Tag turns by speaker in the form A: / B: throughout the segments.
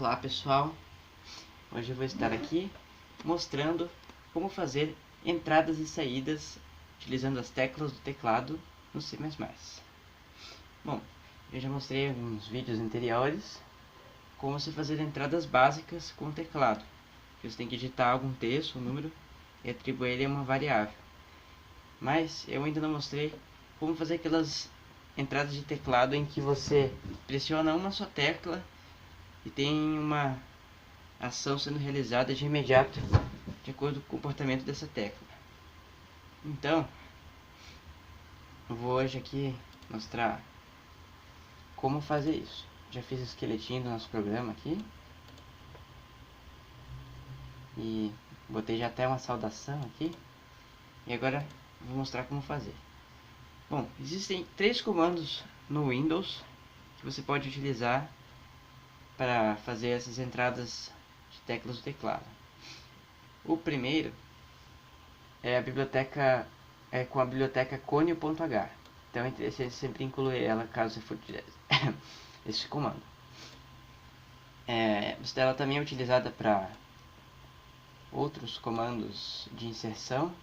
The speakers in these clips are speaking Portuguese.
A: Olá pessoal, hoje eu vou estar aqui mostrando como fazer entradas e saídas utilizando as teclas do teclado no C++. Bom, eu já mostrei em alguns vídeos anteriores como você fazer entradas básicas com o teclado. Você tem que digitar algum texto, um número e atribuir ele a uma variável. Mas eu ainda não mostrei como fazer aquelas entradas de teclado em que você pressiona uma só tecla e tem uma ação sendo realizada de imediato de acordo com o comportamento dessa tecla. Então, eu vou hoje aqui mostrar como fazer isso. Já fiz o esqueletinho do nosso programa aqui e botei já até uma saudação aqui, e agora vou mostrar como fazer. Bom, existem 3 comandos no Windows que você pode utilizar para fazer essas entradas de teclas do teclado. O primeiro é a biblioteca com a biblioteca conio.h. Então é interessante sempre incluir ela caso você for utilizar esse comando. Ela também é utilizada para outros comandos de inserção.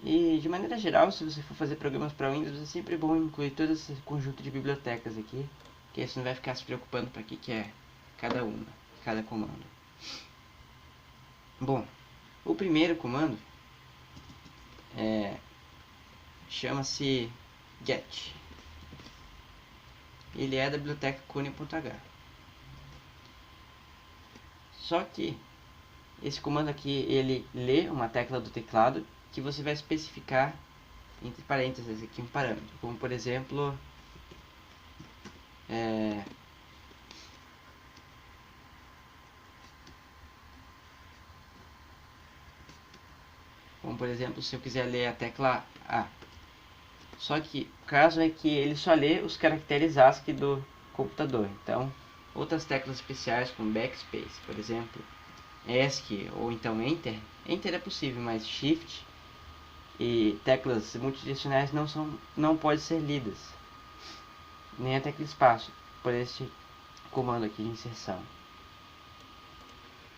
A: E de maneira geral, se você for fazer programas para Windows, é sempre bom incluir todo esse conjunto de bibliotecas aqui, que aí você não vai ficar se preocupando para que é cada comando. Bom, o primeiro comando chama-se get. Ele é da biblioteca conio.h. Só que esse comando aqui, ele lê uma tecla do teclado que você vai especificar entre parênteses aqui um parâmetro, como por exemplo se eu quiser ler a tecla A. Só que o caso é que ele só lê os caracteres ASCII do computador. Então, outras teclas especiais como backspace, por exemplo, ESC ou então Enter. Enter é possível, mas Shift e teclas multidirecionais não podem ser lidas. Nem a tecla espaço por este comando aqui de inserção.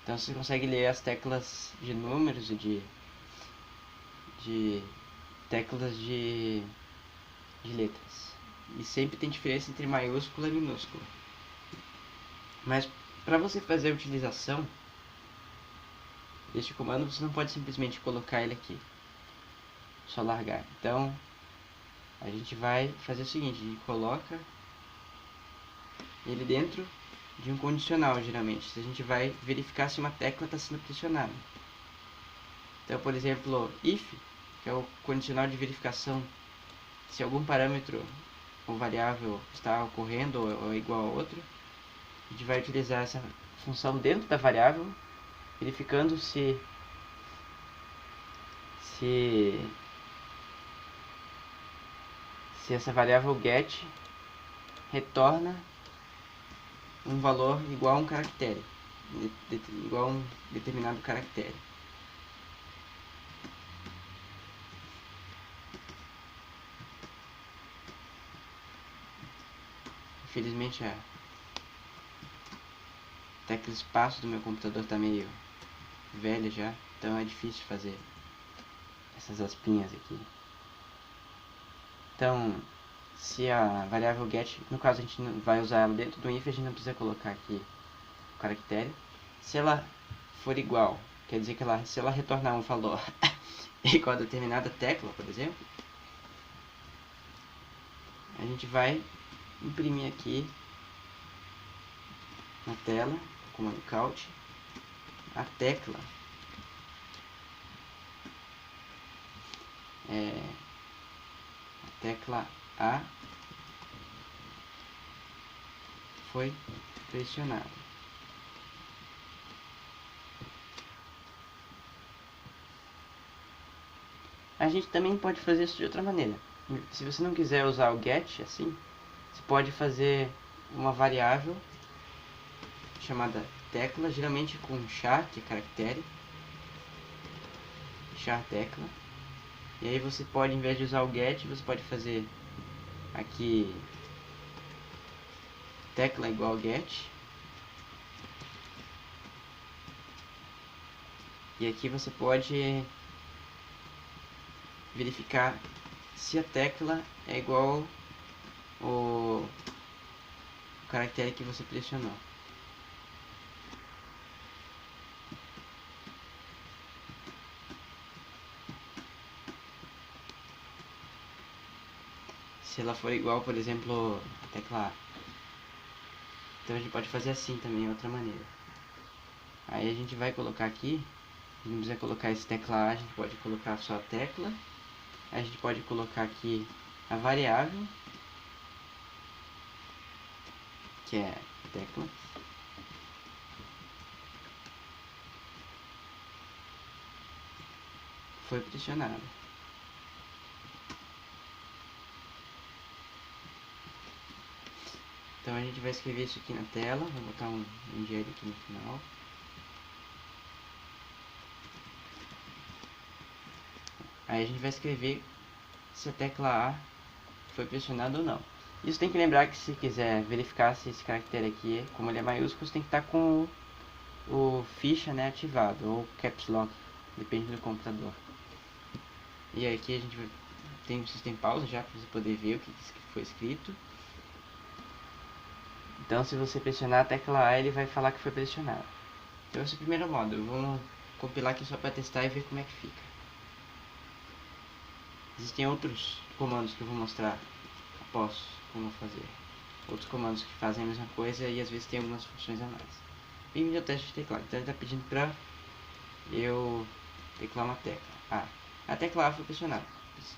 A: Então você consegue ler as teclas de números e de teclas de letras. E sempre tem diferença entre maiúscula e minúscula. Mas para você fazer a utilização deste comando, você não pode simplesmente colocar ele aqui. Só largar. Então, a gente vai fazer o seguinte, a gente coloca ele dentro de um condicional, geralmente. A gente vai verificar se uma tecla está sendo pressionada. Então, por exemplo, if, que é o condicional de verificação se algum parâmetro ou variável está ocorrendo ou é igual a outro. A gente vai utilizar essa função dentro da variável, verificando se essa variável get retorna um valor igual a um caractere, igual a um determinado caractere. Infelizmente a tecla espaço do meu computador está meio velha já, então é difícil fazer essas aspinhas aqui. Então, se a variável get, no caso a gente vai usar ela dentro do if, a gente não precisa colocar aqui o caractere. Se ela for igual, quer dizer que se ela retornar um valor igual a determinada tecla, por exemplo, a gente vai imprimir aqui na tela, comando count, a tecla A foi pressionada. A gente também pode fazer isso de outra maneira. Se você não quiser usar o get assim, você pode fazer uma variável chamada tecla, geralmente com char, que é caractere, char tecla. E aí você pode, em vez de usar o get, você pode fazer aqui tecla igual get. E aqui você pode verificar se a tecla é igual o caractere que você pressionou. Se ela for igual, por exemplo, a tecla A. Então a gente pode fazer assim também, outra maneira. Aí a gente vai colocar aqui, a gente não precisa colocar esse tecla A, a gente pode colocar só a tecla. A gente pode colocar aqui a variável, que é tecla. Foi pressionado. Então a gente vai escrever isso aqui na tela, vou botar um dinheiro aqui no final. Aí a gente vai escrever se a tecla A foi pressionada ou não. Isso tem que lembrar que se quiser verificar se esse caractere aqui, como ele é maiúsculo, você tem que estar com o ficha, né, ativado, ou caps lock, depende do computador. E aqui a gente vai, vocês têm pausa já para você poder ver o que foi escrito. Então se você pressionar a tecla A, ele vai falar que foi pressionado. Então esse é o primeiro modo, eu vou compilar aqui só para testar e ver como é que fica. Existem outros comandos que eu vou mostrar após como fazer. Outros comandos que fazem a mesma coisa e às vezes tem algumas funções a mais. Bem-vindo ao teste de teclado. Então ele está pedindo para eu teclar uma tecla. A tecla A foi pressionada.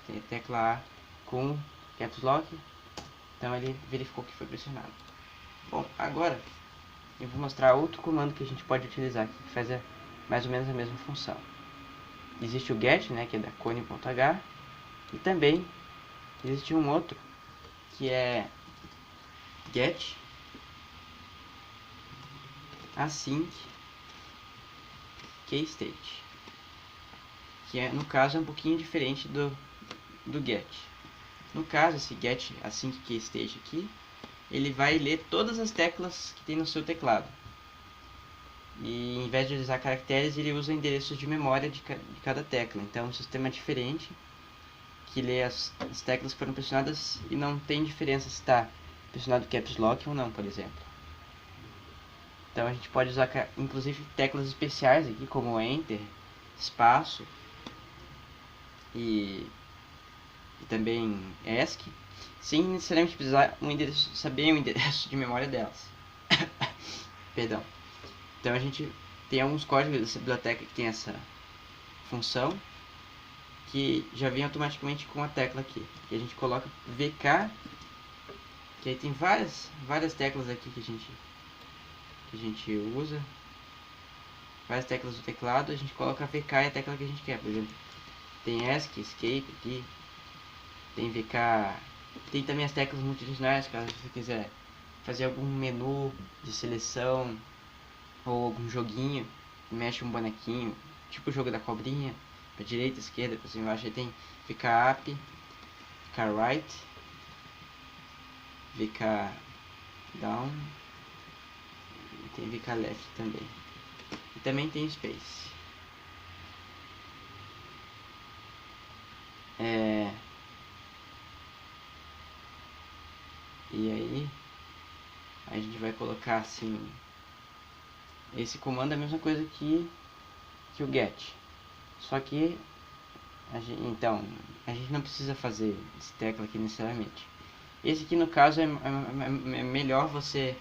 A: Tem a tecla A com caps lock. Então ele verificou que foi pressionado. Bom, agora eu vou mostrar outro comando que a gente pode utilizar aqui, que faz mais ou menos a mesma função. Existe o get, né, que é da cone.h. E também existe um outro que é get async keystate, que é, no caso, é um pouquinho diferente do get. No caso, esse get async keystate aqui, ele vai ler todas as teclas que tem no seu teclado. E em vez de usar caracteres, ele usa endereços de memória de cada tecla. Então é um sistema diferente que lê as teclas que foram pressionadas e não tem diferença se está pressionado caps lock ou não, por exemplo. Então a gente pode usar inclusive teclas especiais aqui, como Enter, espaço e também ESC, sem necessariamente precisar saber o endereço de memória delas. Perdão. Então a gente tem alguns códigos dessa biblioteca que tem essa função, que já vem automaticamente com a tecla aqui. E a gente coloca VK, que aí tem várias teclas aqui que a gente usa. Várias teclas do teclado, a gente coloca VK e a tecla que a gente quer. Por exemplo, tem ESC, Escape aqui, tem VK, tem também as teclas multidimensionais, caso você quiser fazer algum menu de seleção ou algum joguinho, mexe um bonequinho, tipo o jogo da cobrinha, para direita, esquerda, para cima e embaixo. Aí tem VK Up, VK Right, VK Down e tem VK Left também. E também tem Space. E aí a gente vai colocar assim, esse comando é a mesma coisa que o get, só que então a gente não precisa fazer esse tecla aqui necessariamente. Esse aqui no caso é melhor você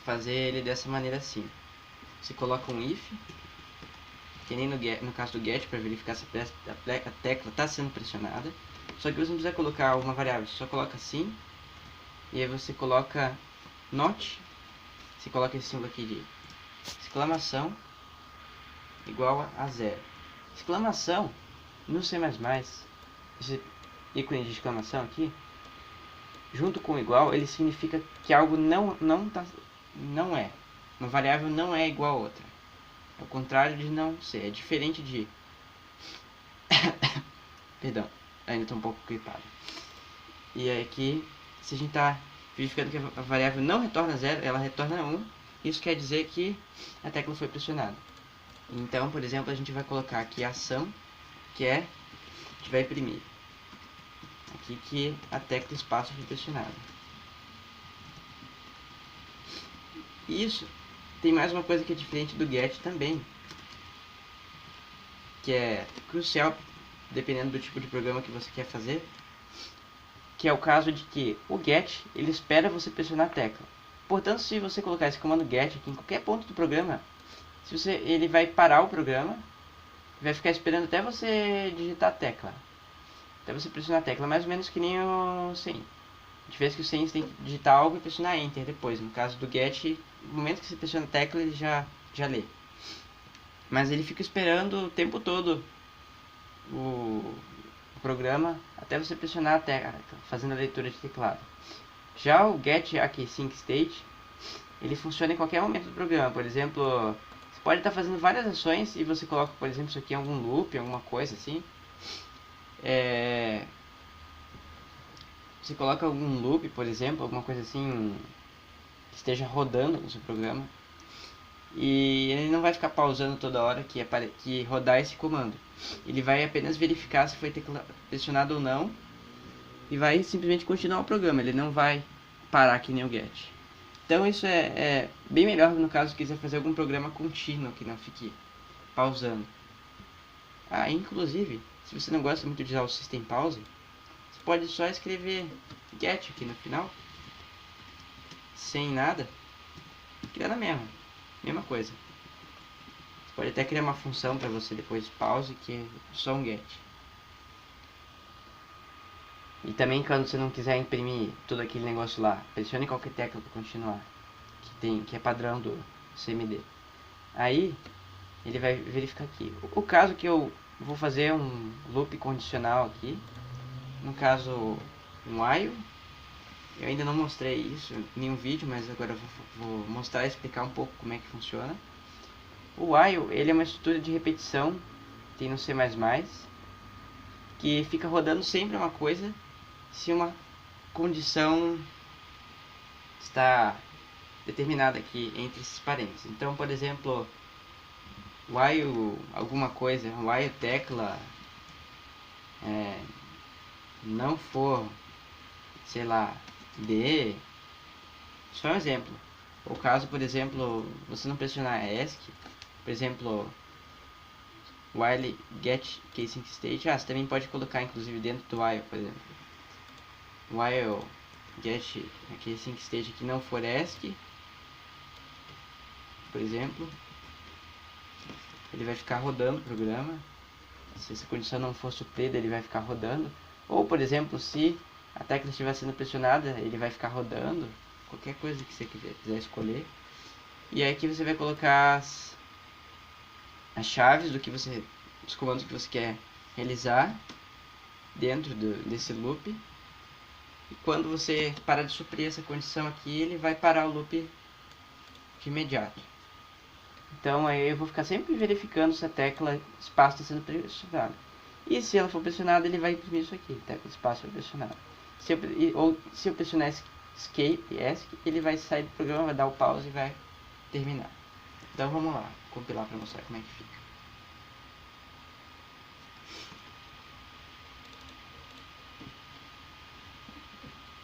A: fazer ele dessa maneira assim. Você coloca um if, que nem no caso do get, para verificar se a tecla está sendo pressionada. Só que você não precisa colocar uma variável, você só coloca assim. E aí você coloca not, você coloca esse símbolo aqui de exclamação igual a 0. Exclamação no C++, esse ícone de exclamação aqui, junto com igual, ele significa que algo não é. Uma variável não é igual a outra. É o contrário de não ser. É diferente de... Perdão, ainda estou um pouco gripado. E aqui, se a gente está verificando que a variável não retorna 0, ela retorna 1. Isso quer dizer que a tecla foi pressionada. Então, por exemplo, a gente vai colocar aqui a ação, que é, a gente vai imprimir aqui que a tecla espaço foi pressionada. Isso tem mais uma coisa que é diferente do get também, que é crucial dependendo do tipo de programa que você quer fazer, que é o caso de que o get ele espera você pressionar a tecla. Portanto, se você colocar esse comando get aqui em qualquer ponto do programa, ele vai parar o programa, vai ficar esperando até você digitar a tecla, até você pressionar a tecla, mais ou menos que nem o sem. A diferença é que o sem você tem que digitar algo e pressionar enter depois. No caso do get, no momento que você pressiona a tecla ele já lê. Mas ele fica esperando o tempo todo o programa até você pressionar a tecla, fazendo a leitura de teclado. Já o get async state, ele funciona em qualquer momento do programa. Por exemplo, você pode estar fazendo várias ações e você coloca, por exemplo, isso aqui em algum loop, alguma coisa assim. Você coloca algum loop, por exemplo, alguma coisa assim que esteja rodando no seu programa. E ele não vai ficar pausando toda hora que rodar esse comando. Ele vai apenas verificar se foi pressionado ou não e vai simplesmente continuar o programa. Ele não vai parar que nem o get. Então isso é bem melhor no caso que quiser fazer algum programa contínuo que não fique pausando. Inclusive, se você não gosta muito de usar o system pause, você pode só escrever get aqui no final, sem nada, que dá na mesma coisa. Você pode até criar uma função para você depois pause, que é só um get. E também quando você não quiser imprimir todo aquele negócio lá, pressione qualquer tecla para continuar, que é padrão do CMD. Aí ele vai verificar aqui. O caso que eu vou fazer um loop condicional aqui, no caso um while. Eu ainda não mostrei isso em nenhum vídeo, mas agora eu vou mostrar e explicar um pouco como é que funciona. O while ele é uma estrutura de repetição, tem no C++, que fica rodando sempre uma coisa se uma condição está determinada aqui entre esses parênteses. Então, por exemplo, while alguma coisa, while tecla não for, sei lá, D, só um exemplo. O caso, por exemplo, você não pressionar ESC, por exemplo, while get async state, você também pode colocar inclusive dentro do while, por exemplo, while get async state que não for ESC, por exemplo, ele vai ficar rodando o programa. Se essa condição não for suprida, ele vai ficar rodando. Ou, por exemplo, se a tecla estiver sendo pressionada, ele vai ficar rodando. Qualquer coisa que você quiser escolher. E aí aqui você vai colocar as chaves dos comandos que você quer realizar dentro desse loop. E quando você parar de suprir essa condição aqui, ele vai parar o loop de imediato. Então aí eu vou ficar sempre verificando se a tecla espaço está sendo pressionada. E se ela for pressionada, ele vai imprimir isso aqui, tecla espaço foi pressionada. Se eu pressionar escape, ESC, ele vai sair do programa, vai dar o pause e vai terminar. Então vamos lá, compilar para mostrar como é que fica.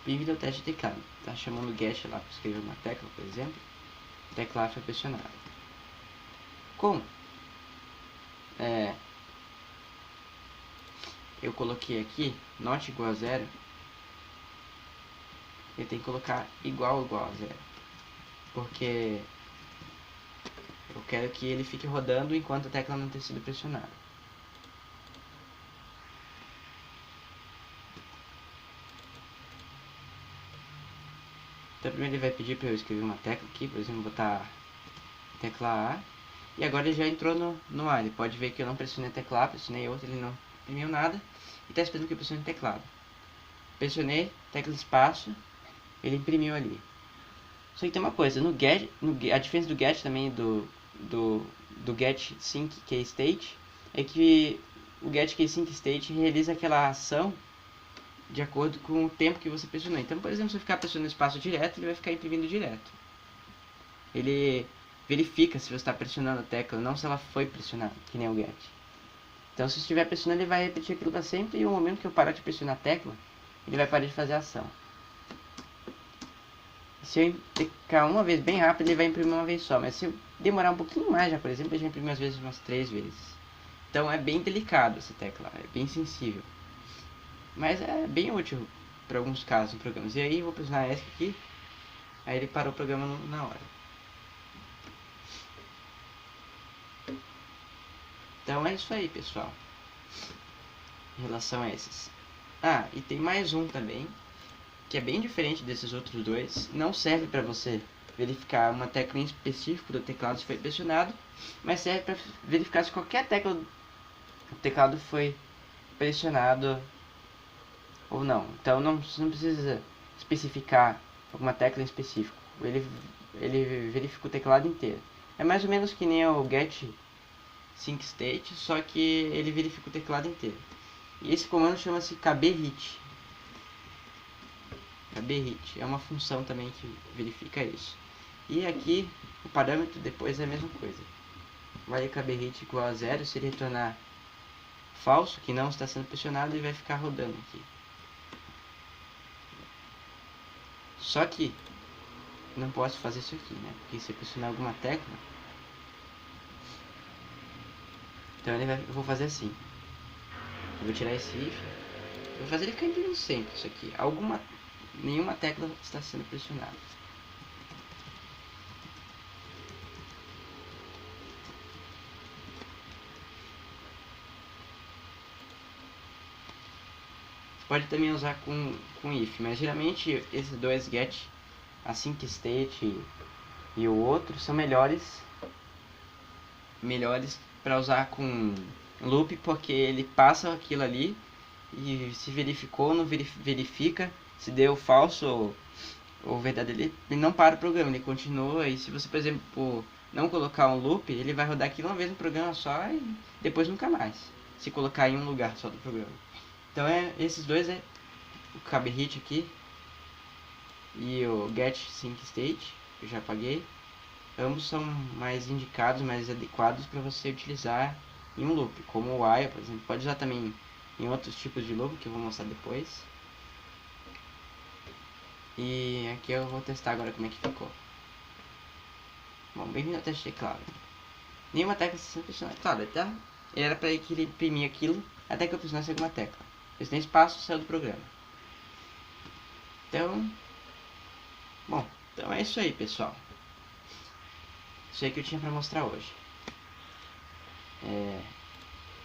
A: Bem-vindo ao teste de teclado. Está chamando get lá para escrever uma tecla, por exemplo. A tecla A foi pressionada. Como eu coloquei aqui not igual a zero, eu tenho que colocar igual a zero, porque eu quero que ele fique rodando enquanto a tecla não ter sido pressionada. Então primeiro ele vai pedir para eu escrever uma tecla aqui, por exemplo, botar tecla A. E agora ele já entrou no A. Ele pode ver que eu não pressionei a tecla A, pressionei outra, ele não imprimiu nada. E está esperando que eu pressione o teclado. Pressionei, tecla espaço, ele imprimiu ali. Só que tem uma coisa, a diferença do get também do get sync key state é que o get key sync state realiza aquela ação de acordo com o tempo que você pressionou. Então, por exemplo, se eu ficar pressionando espaço direto, ele vai ficar imprimindo direto. Ele verifica se você está pressionando a tecla, não se ela foi pressionada, que nem o get. Então se estiver pressionando, ele vai repetir aquilo para sempre, e no momento que eu parar de pressionar a tecla, ele vai parar de fazer a ação. Se eu clicar uma vez bem rápido, ele vai imprimir uma vez só, mas se eu demorar um pouquinho mais, já por exemplo, ele já imprime às vezes umas 3 vezes. Então é bem delicado essa tecla, é bem sensível. Mas é bem útil para alguns casos em programas. E aí eu vou pressionar ESC aqui, aí ele parou o programa na hora. Então é isso aí, pessoal, em relação a esses. Ah, e tem mais um também, que é bem diferente desses outros dois. Não serve para você verificar uma tecla em específico do teclado se foi pressionado, mas serve para verificar se qualquer tecla do teclado foi pressionado ou não. Então você não precisa especificar alguma tecla em específico. Ele verifica o teclado inteiro. É mais ou menos que nem o get sync state, só que ele verifica o teclado inteiro. E esse comando chama-se kbhit. kbhit é uma função também que verifica isso. E aqui o parâmetro depois é a mesma coisa. Vai kbhit igual a 0, se ele retornar falso, que não está sendo pressionado, ele vai ficar rodando aqui. Só que não posso fazer isso aqui, né? Porque se eu pressionar alguma tecla, então eu vou fazer assim. Eu vou tirar esse if, vou fazer ele ficar imprimindo sempre isso aqui. Nenhuma tecla está sendo pressionada. Pode também usar com if, mas geralmente esses dois get, a sync state e o outro, são melhores para usar com loop, porque ele passa aquilo ali e se verificou, não verifica, se deu falso ou verdadeiro, ele não para o programa, ele continua. E se você, por exemplo, não colocar um loop, ele vai rodar aquilo uma vez no programa só e depois nunca mais, se colocar em um lugar só do programa. Então esses dois o kbhit aqui e o get sync state, que eu já apaguei. Ambos são mais indicados, mais adequados para você utilizar em um loop, como o while, por exemplo. Pode usar também em outros tipos de loop, que eu vou mostrar depois. E aqui eu vou testar agora como é que ficou. Bom, bem-vindo ao teste de teclado. Nenhuma tecla se pressionada. Claro, tá? Era para que ele imprimir aquilo até que eu pressionasse alguma tecla. Se tem espaço, saiu do programa. Então, bom, então é isso aí, pessoal. Isso aí que eu tinha para mostrar hoje.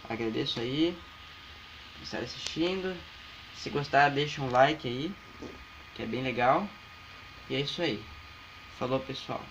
A: Agradeço aí por estar assistindo. Se gostar, deixa um like aí, que é bem legal. E é isso aí. Falou, pessoal.